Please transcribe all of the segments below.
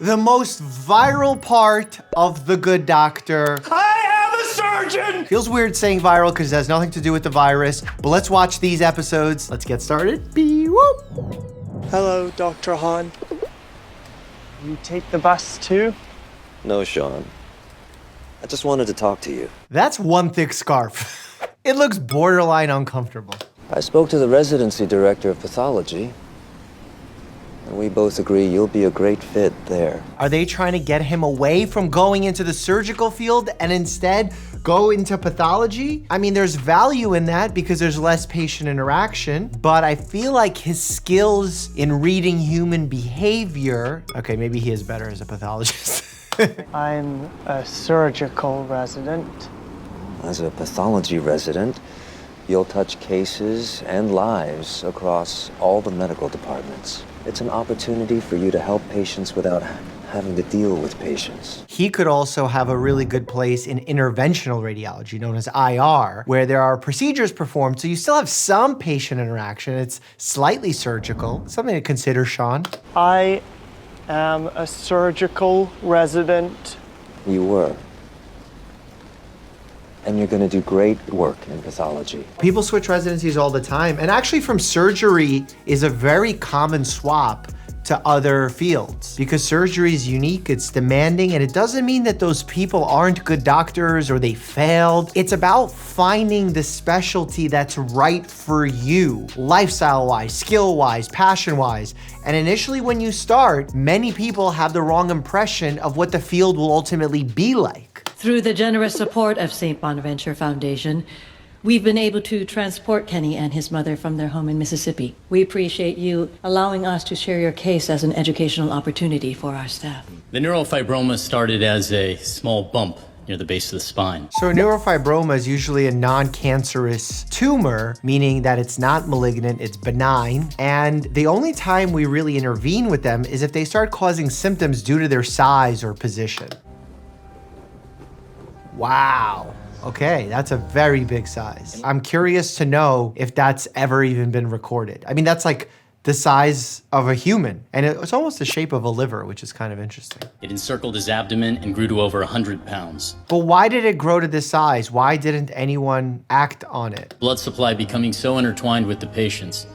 The most viral part of The Good Doctor. I am a surgeon! Feels weird saying viral because it has nothing to do with the virus, but let's watch these episodes. Let's get started. Whoop. Hello, Dr. Han. You take the bus too? No, Sean. I just wanted to talk to you. That's one thick scarf. It looks borderline uncomfortable. I spoke to the residency director of pathology, and we both agree you'll be a great fit there. Are they trying to get him away from going into the surgical field and instead go into pathology? I mean, there's value in that because there's less patient interaction, but I feel like his skills in reading human behavior, okay, maybe he is better as a pathologist. I'm a surgical resident. As a pathology resident, you'll touch cases and lives across all the medical departments. It's an opportunity for you to help patients without having to deal with patients. He could also have a really good place in interventional radiology, known as IR, where there are procedures performed, so you still have some patient interaction. It's slightly surgical. Something to consider, Sean. I am a surgical resident. You were. And you're going to do great work in pathology. People switch residencies all the time, and actually from surgery is a very common swap to other fields because surgery is unique, it's demanding, and it doesn't mean that those people aren't good doctors or they failed. It's about finding the specialty that's right for you, lifestyle-wise, skill-wise, passion-wise. And initially when you start, many people have the wrong impression of what the field will ultimately be like. Through the generous support of St. Bonaventure Foundation, we've been able to transport Kenny and his mother from their home in Mississippi. We appreciate you allowing us to share your case as an educational opportunity for our staff. The neurofibroma started as a small bump near the base of the spine. So neurofibroma is usually a non-cancerous tumor, meaning that it's not malignant, it's benign. And the only time we really intervene with them is if they start causing symptoms due to their size or position. Wow. Okay, that's a very big size. I'm curious to know if that's ever even been recorded. I mean, that's like the size of a human, and it's almost the shape of a liver, which is kind of interesting. It encircled his abdomen and grew to over 100 pounds. But why did it grow to this size? Why didn't anyone act on it? Blood supply becoming so intertwined with the patients,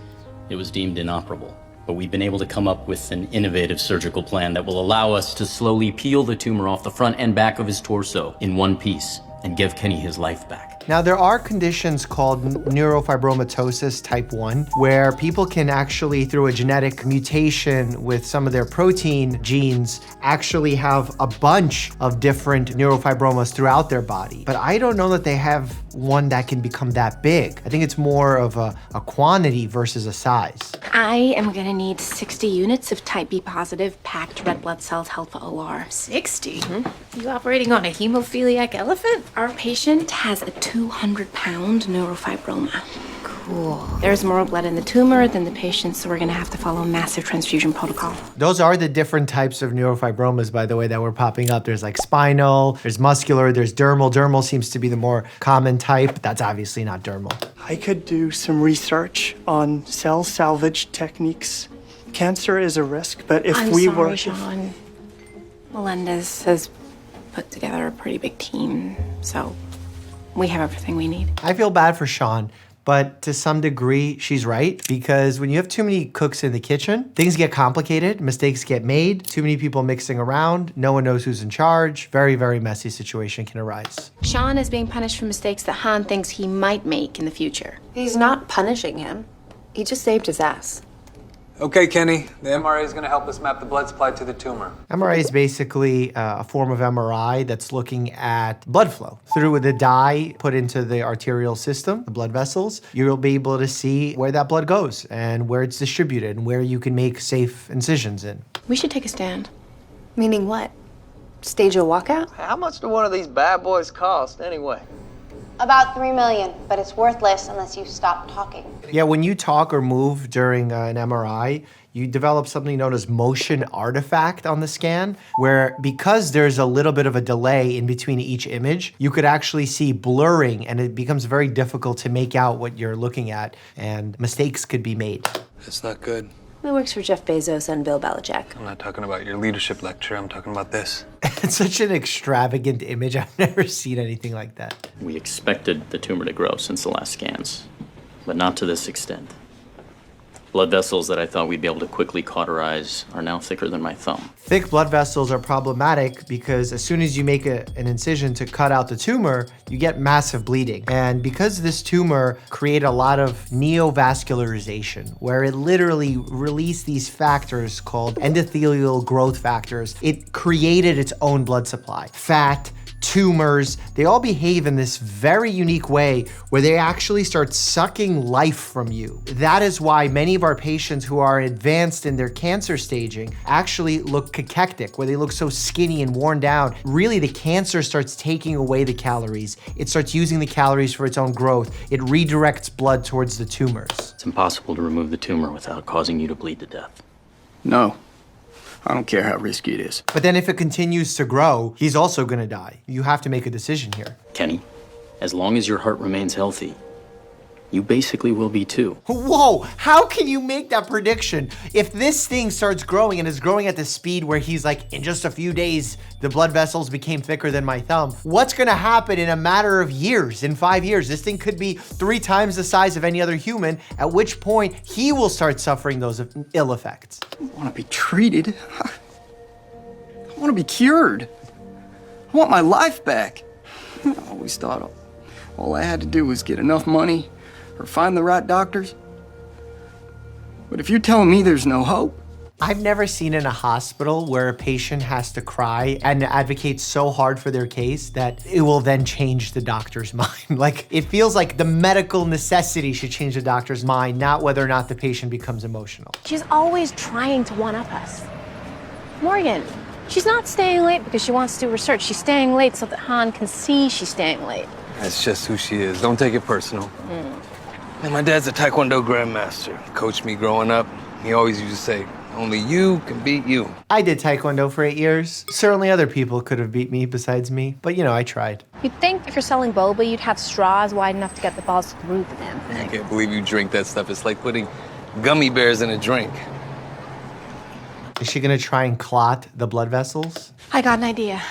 it was deemed inoperable. But we've been able to come up with an innovative surgical plan that will allow us to slowly peel the tumor off the front and back of his torso in one piece and give Kenny his life back. Now, there are conditions called neurofibromatosis type 1, where people can actually, through a genetic mutation with some of their protein genes, actually have a bunch of different neurofibromas throughout their body. But I don't know that they have one that can become that big. I think it's more of a quantity versus a size. I am gonna need 60 units of type B positive packed red blood cells held for OR. 60? Mm-hmm. You operating on a hemophiliac elephant? Our patient has a 200-pound neurofibroma. Cool. There's more blood in the tumor than the patient, so we're gonna have to follow a massive transfusion protocol. Those are the different types of neurofibromas, by the way, that were popping up. There's like spinal, there's muscular, there's dermal. Dermal seems to be the more common type. That's obviously not dermal. I could do some research on cell salvage techniques. Cancer is a risk, but if I'm we sorry, were... Sean. Melendez has put together a pretty big team, so we have everything we need. I feel bad for Sean, but to some degree, she's right, because when you have too many cooks in the kitchen, things get complicated, mistakes get made, too many people mixing around, no one knows who's in charge, very, very messy situation can arise. Sean is being punished for mistakes that Han thinks he might make in the future. He's not punishing him. He just saved his ass. Okay, Kenny, the MRI is going to help us map the blood supply to the tumor. MRI is basically a form of MRI that's looking at blood flow. Through the dye put into the arterial system, the blood vessels, you'll be able to see where that blood goes and where it's distributed and where you can make safe incisions in. We should take a stand. Meaning what? Stage a walkout? How much do one of these bad boys cost anyway? About 3 million, but it's worthless unless you stop talking. Yeah, when you talk or move during an MRI, you develop something known as motion artifact on the scan, where because there's a little bit of a delay in between each image, you could actually see blurring, and it becomes very difficult to make out what you're looking at, and mistakes could be made. That's not good. He works for Jeff Bezos and Bill Belichick. I'm not talking about your leadership lecture. I'm talking about this. It's such an extravagant image. I've never seen anything like that. We expected the tumor to grow since the last scans, but not to this extent. Blood vessels that I thought we'd be able to quickly cauterize are now thicker than my thumb. Thick blood vessels are problematic because as soon as you make an incision to cut out the tumor, you get massive bleeding. And because this tumor created a lot of neovascularization, where it literally released these factors called endothelial growth factors, it created its own blood supply. Fat, tumors, they all behave in this very unique way where they actually start sucking life from you. That is why many of our patients who are advanced in their cancer staging actually look cachectic, where they look so skinny and worn down. Really, the cancer starts taking away the calories. It starts using the calories for its own growth. It redirects blood towards the tumors. It's impossible to remove the tumor without causing you to bleed to death. No. I don't care how risky it is. But then if it continues to grow, he's also gonna die. You have to make a decision here. Kenny, as long as your heart remains healthy, you basically will be too. Whoa, how can you make that prediction? If this thing starts growing and is growing at the speed where he's like, in just a few days, the blood vessels became thicker than my thumb, what's gonna happen in a matter of years, in 5 years? This thing could be 3 times the size of any other human, at which point he will start suffering those ill effects. I don't want to be treated. I want to be cured. I want my life back. I always thought all I had to do was get enough money or find the right doctors. But if you're telling me there's no hope. I've never seen in a hospital where a patient has to cry and advocate so hard for their case that it will then change the doctor's mind. Like, it feels like the medical necessity should change the doctor's mind, not whether or not the patient becomes emotional. She's always trying to one-up us. Morgan, she's not staying late because she wants to do research. She's staying late so that Han can see she's staying late. That's just who she is. Don't take it personal. And my dad's a Taekwondo grandmaster. He coached me growing up. He always used to say, only you can beat you. I did Taekwondo for 8 years. Certainly other people could have beat me besides me, but you know, I tried. You'd think if you're selling boba, you'd have straws wide enough to get the balls through the damn I thing. can't believe you drink that stuff. It's like putting gummy bears in a drink. Is she gonna try and clot the blood vessels? I got an idea.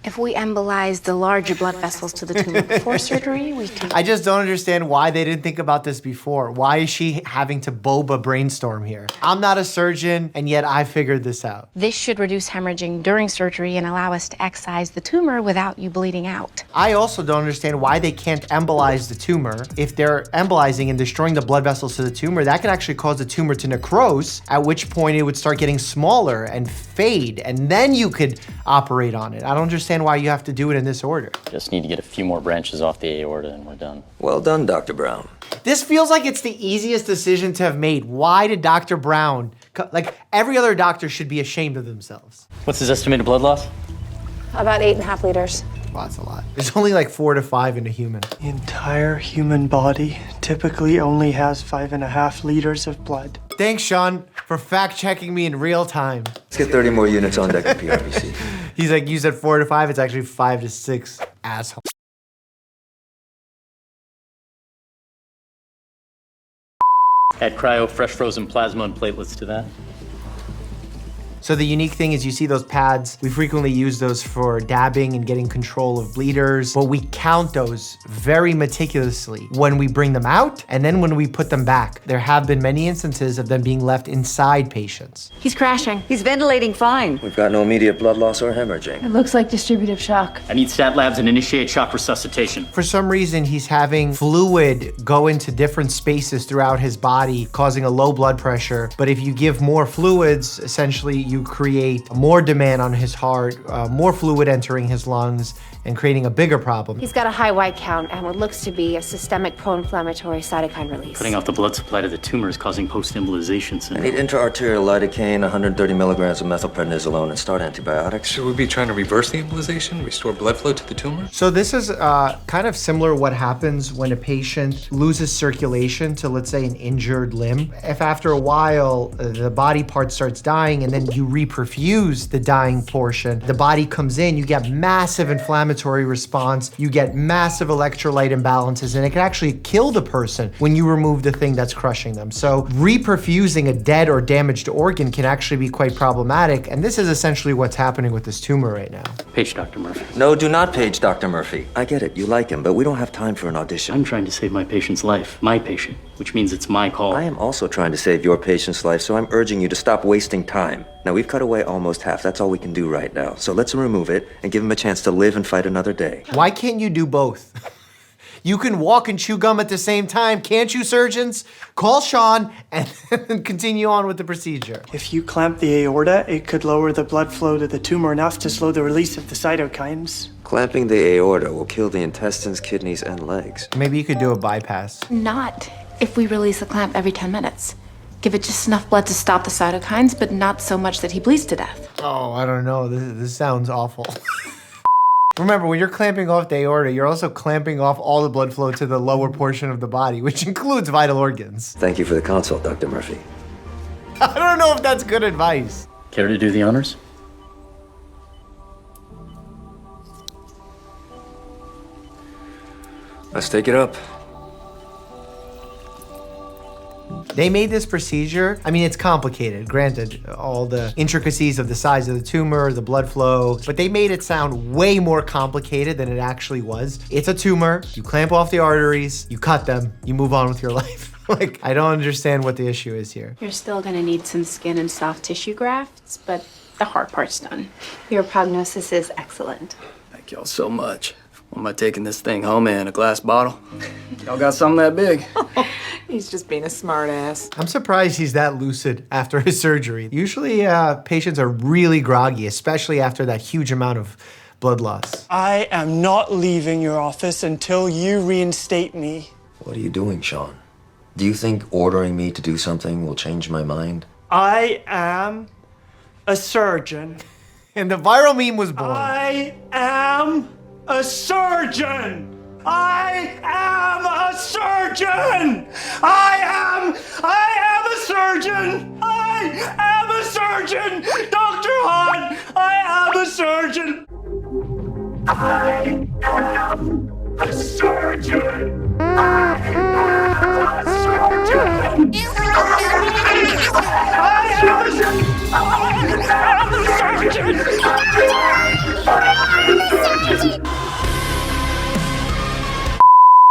If we embolize the larger blood vessels to the tumor before surgery, we can... I just don't understand why they didn't think about this before. Why is she having to boba brainstorm here? I'm not a surgeon, and yet I figured this out. This should reduce hemorrhaging during surgery and allow us to excise the tumor without you bleeding out. I also don't understand why they can't embolize the tumor. If they're embolizing and destroying the blood vessels to the tumor, that can actually cause the tumor to necrose, at which point it would start getting smaller and fade, and then you could operate on it. I don't understand why you have to do it in this order. Just need to get a few more branches off the aorta and we're done. Well done, Dr. Brown. This feels like it's the easiest decision to have made. Why did Dr. Brown, like every other doctor should be ashamed of themselves. What's his estimated blood loss? About 8.5 liters. Wow, that's a lot. There's only like 4 to 5 in a human. The entire human body typically only has 5.5 liters of blood. Thanks, Sean, for fact-checking me in real time. Let's get 30 more units on deck at PRPC. He's like, you said 4 to 5, it's actually 5 to 6, asshole. Add cryo, fresh frozen plasma, and platelets to that. So the unique thing is you see those pads, we frequently use those for dabbing and getting control of bleeders, but we count those very meticulously when we bring them out and then when we put them back. There have been many instances of them being left inside patients. He's crashing. He's ventilating fine. We've got no immediate blood loss or hemorrhaging. It looks like distributive shock. I need stat labs and initiate shock resuscitation. For some reason, he's having fluid go into different spaces throughout his body, causing a low blood pressure. But if you give more fluids, essentially you create more demand on his heart, more fluid entering his lungs, and creating a bigger problem. He's got a high white count and what looks to be a systemic pro-inflammatory cytokine release. Cutting off the blood supply to the tumor is causing post-embolization I syndrome. need intra-arterial lidocaine, 130 milligrams of methylprednisolone, and start antibiotics. Should we be trying to reverse the embolization, restore blood flow to the tumor? So this is kind of similar what happens when a patient loses circulation to, let's say, an injured limb. If after a while the body part starts dying and then you reperfuse the dying portion, the body comes in, you get massive inflammatory response, you get massive electrolyte imbalances, and it can actually kill the person when you remove the thing that's crushing them. So reperfusing a dead or damaged organ can actually be quite problematic, and this is essentially what's happening with this tumor right now. Page Dr. Murphy. No, do not page Dr. Murphy. I get it, you like him, but we don't have time for an audition. I'm trying to save my patient's life. My patient, which means it's my call. I am also trying to save your patient's life, so I'm urging you to stop wasting time. Now, we've cut away almost half. That's all we can do right now. So let's remove it and give him a chance to live and fight another day. Why can't you do both? You can walk and chew gum at the same time, can't you, surgeons? Call Sean and continue on with the procedure. If you clamp the aorta, it could lower the blood flow to the tumor enough to slow the release of the cytokines. Clamping the aorta will kill the intestines, kidneys, and legs. Maybe you could do a bypass. Not if we release the clamp every 10 minutes. Give it just enough blood to stop the cytokines, but not so much that he bleeds to death. Oh, I don't know. This sounds awful. Remember, when you're clamping off the aorta, you're also clamping off all the blood flow to the lower portion of the body, which includes vital organs. Thank you for the consult, Dr. Murphy. I don't know if that's good advice. Care to do the honors? Let's take it up. They made this procedure, I mean, it's complicated, granted, all the intricacies of the size of the tumor, the blood flow, but they made it sound way more complicated than it actually was. It's a tumor, you clamp off the arteries, you cut them, you move on with your life. Like, I don't understand what the issue is here. You're still gonna need some skin and soft tissue grafts, but the hard part's done. Your prognosis is excellent. Thank y'all so much. Am I taking this thing home in a glass bottle? Y'all got something that big? He's just being a smart ass. I'm surprised he's that lucid after his surgery. Usually patients are really groggy, especially after that huge amount of blood loss. I am not leaving your office until you reinstate me. What are you doing, Sean? Do you think ordering me to do something will change my mind? I am a surgeon. And the viral meme was born. I am a surgeon! I am a surgeon! I am a surgeon! I am a surgeon! Dr. Juan, I am a surgeon! I am a surgeon! I am a surgeon!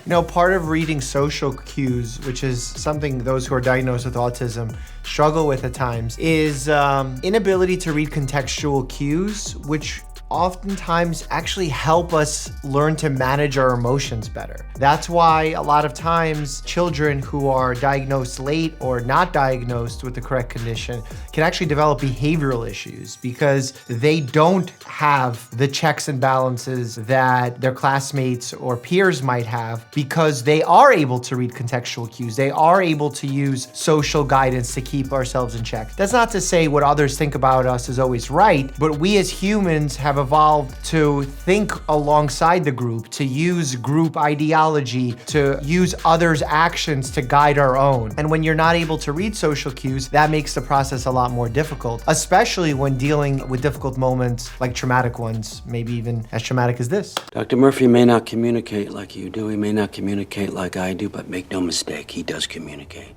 You know, part of reading social cues, which is something those who are diagnosed with autism struggle with at times, is inability to read contextual cues, which oftentimes actually help us learn to manage our emotions better. That's why a lot of times children who are diagnosed late or not diagnosed with the correct condition can actually develop behavioral issues because they don't have the checks and balances that their classmates or peers might have because they are able to read contextual cues. They are able to use social guidance to keep ourselves in check. That's not to say what others think about us is always right, but we as humans have evolved to think alongside the group, to use group ideology, to use others' actions to guide our own. And when you're not able to read social cues, that makes the process a lot more difficult, especially when dealing with difficult moments like traumatic ones, maybe even as traumatic as this. Dr. Murphy may not communicate like you do, he may not communicate like I do, but make no mistake, he does communicate.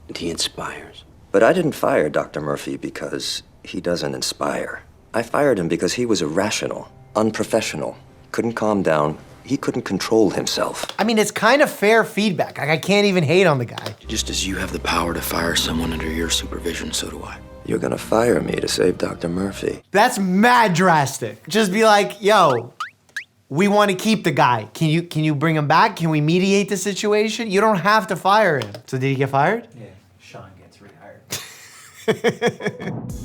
And he inspires. But I didn't fire Dr. Murphy because he doesn't inspire. I fired him because he was irrational, unprofessional, couldn't calm down, he couldn't control himself. I mean, it's kind of fair feedback. Like, I can't even hate on the guy. Just as you have the power to fire someone under your supervision, so do I. You're gonna fire me to save Dr. Murphy. That's mad drastic. Just be like, yo, we want to keep the guy. Can you bring him back? Can we mediate the situation? You don't have to fire him. So did he get fired? Yeah, Sean gets rehired.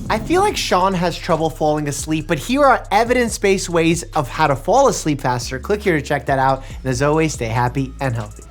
I feel like Sean has trouble falling asleep, but here are evidence-based ways of how to fall asleep faster. Click here to check that out. And as always, stay happy and healthy.